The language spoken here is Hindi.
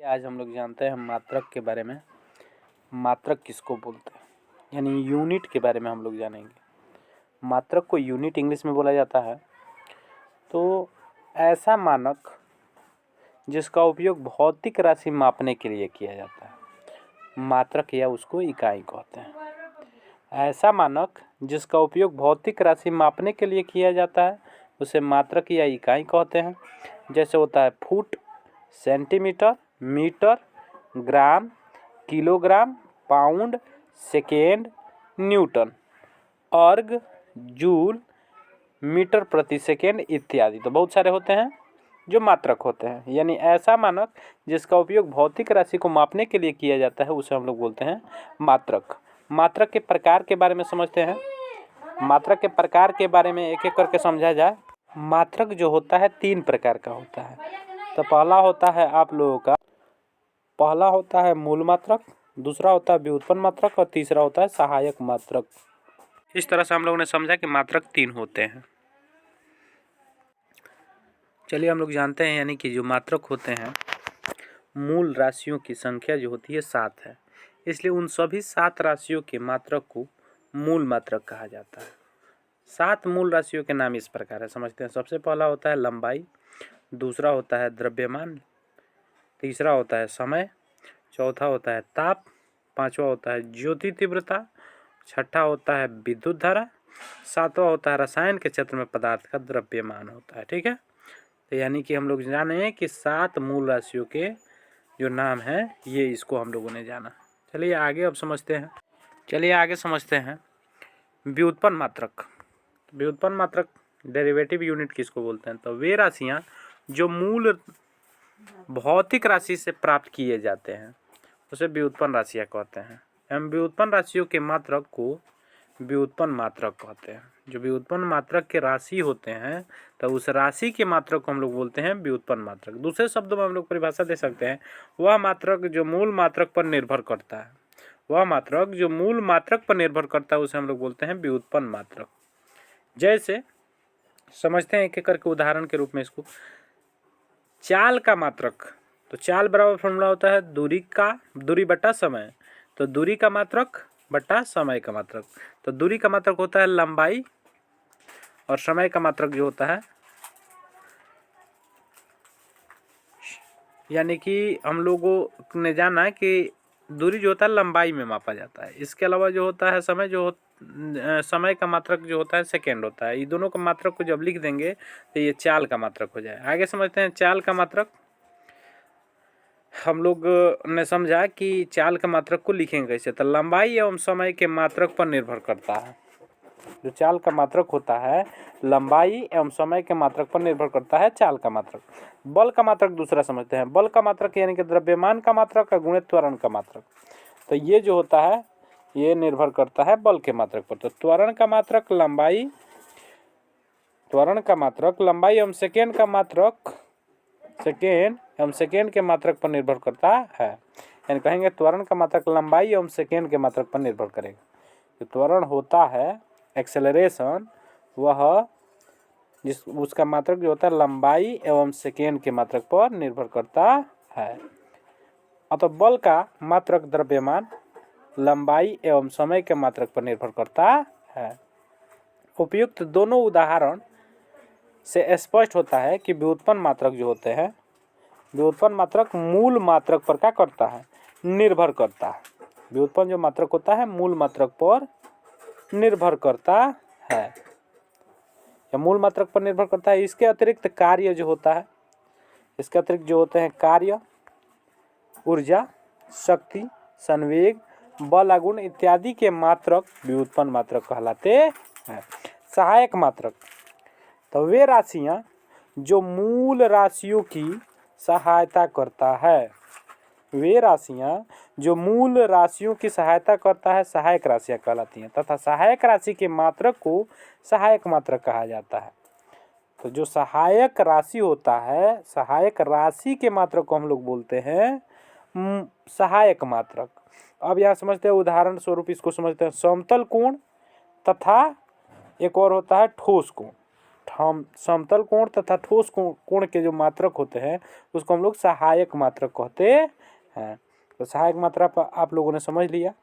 आज हम लोग जानते हैं मात्रक के बारे में। मात्रक किसको बोलते हैं, यानी यूनिट के बारे में हम लोग जानेंगे। मात्रक को यूनिट इंग्लिश में बोला जाता है। तो ऐसा मानक जिसका उपयोग भौतिक राशि मापने के लिए किया जाता है, मात्रक या उसको इकाई कहते हैं। ऐसा मानक जिसका उपयोग भौतिक राशि मापने के लिए किया जाता है उसे मात्रक या इकाई कहते हैं। जैसे होता है फुट, सेंटीमीटर, मीटर, ग्राम, किलोग्राम, पाउंड, सेकेंड, न्यूटन, अर्ग, जूल, मीटर प्रति सेकेंड इत्यादि। तो बहुत सारे होते हैं जो मात्रक होते हैं। यानी ऐसा मानक जिसका उपयोग भौतिक राशि को मापने के लिए किया जाता है उसे हम लोग बोलते हैं मात्रक। मात्रक के प्रकार के बारे में समझते हैं। मात्रक के प्रकार के बारे में एक एक करके समझा जाए। मात्रक जो होता है 3 प्रकार का होता है। तो पहला होता है मूल मात्रक, दूसरा होता है व्युत्पन्न मात्रक और तीसरा होता है सहायक मात्रक। इस तरह से हम लोगों ने समझा कि मात्रक 3 होते हैं। चलिए हम लोग जानते हैं, यानी कि जो मात्रक होते हैं, मूल राशियों की संख्या जो होती है 7 है, इसलिए उन सभी 7 राशियों के मात्रक को मूल मात्रक कहा जाता है। 7 मूल राशियों के नाम इस प्रकार है, समझते हैं। सबसे पहला होता है लंबाई, दूसरा होता है द्रव्यमान, तीसरा होता है समय, चौथा होता है ताप, पांचवा होता है ज्योति तीव्रता, छठा होता है विद्युत धारा, सातवां होता है रसायन के क्षेत्र में पदार्थ का द्रव्यमान होता है। ठीक है, तो यानी कि हम लोग जाने कि 7 मूल राशियों के जो नाम है ये इसको हम लोगों ने जाना। चलिए आगे समझते हैं व्युत्पन्न मात्रक। व्युत्पन्न मात्रक डेरिवेटिव यूनिट किसको बोलते हैं? तो वे राशियां जो मूल भौतिक राशि से प्राप्त किए जाते हैं उसे व्युत्पन्न राशियां कहते हैं। हम व्युत्पन्न राशियों के मात्रक को व्युत्पन्न मात्रक कहते हैं। जो व्युत्पन्न मात्रक के राशि होते हैं तो उस राशि के मात्रक को हम लोग बोलते हैं व्युत्पन्न मात्रक। दूसरे शब्दों में हम लोग परिभाषा दे सकते हैं, वह मात्रक जो मूल मात्रक पर निर्भर करता है, उसे हम लोग बोलते हैं व्युत्पन्न मात्रक। जैसे समझते हैं एक एक करके उदाहरण के रूप में इसको। चाल का मात्रक, तो चाल बराबर फॉर्मूला होता है दूरी बटा समय। तो दूरी का मात्रक बटा समय का मात्रक। तो दूरी का मात्रक होता है लंबाई और समय का मात्रक जो होता है, यानी कि हम लोगों ने जाना कि दूरी जो होता है लंबाई में मापा जाता है। इसके अलावा जो होता है समय का मात्रक जो होता है सेकेंड होता है। ये दोनों का मात्रक को जब लिख देंगे तो ये चाल का मात्रक हो जाए। आगे समझते हैं चाल का मात्रक। हम लोग ने समझा कि चाल का मात्रक को लिखेंगे कैसे। तो लंबाई एवं समय के मात्रक पर निर्भर करता है। जो चाल का मात्रक होता है लंबाई एवं समय के मात्रक पर निर्भर करता है चाल का मात्रक। बल का मात्रक दूसरा समझते हैं। बल का मात्रक यानी कि द्रव्यमान का मात्रक गुणित त्वरण का मात्रक। तो ये जो होता है ये निर्भर करता है बल के मात्रक पर। तो त्वरण का मात्रक लंबाई एवं सेकेंड के मात्रक पर निर्भर करता है। यानी कहेंगे त्वरण का मात्रक लंबाई एवं सेकेंड के मात्रक पर निर्भर करेगा। जो त्वरण होता है एक्सेलरेशन, उसका मात्रक जो होता है लंबाई एवं सेकेंड के मात्रक पर निर्भर करता है। अतः बल का मात्रक द्रव्यमान लंबाई एवं समय के मात्रक पर निर्भर करता है। उपयुक्त दोनों उदाहरण से स्पष्ट होता है कि व्युत्पन्न मात्रक जो होते हैं, व्युत्पन्न मात्रक मूल मात्रक पर क्या करता है? निर्भर करता है। व्युत्पन्न जो मात्रक होता है मूल मात्रक पर निर्भर करता है या मूल मात्रक पर निर्भर करता है। इसके अतिरिक्त कार्य जो होता है, इसके अतिरिक्त जो होते हैं कार्य, ऊर्जा, शक्ति, संवेग, बल, गुण इत्यादि के मात्रक व्युत्पन्न मात्रक कहलाते हैं। सहायक मात्रक, तो वे राशियां जो मूल राशियों की सहायता करता है, सहायक राशियां कहलाती हैं तथा सहायक राशि के मात्रक को सहायक मात्रक कहा जाता है। तो जो सहायक राशि होता है, सहायक राशि के मात्रक को हम लोग बोलते हैं सहायक मात्रक। अब यहाँ समझते हैं उदाहरण स्वरूप इसको समझते हैं। समतल कोण तथा एक और होता है ठोस कोण। समतल कोण तथा ठोस कोण के जो मात्रक होते हैं उसको हम लोग सहायक मात्रक कहते हैं। तो सहायक मात्रा आप लोगों ने समझ लिया।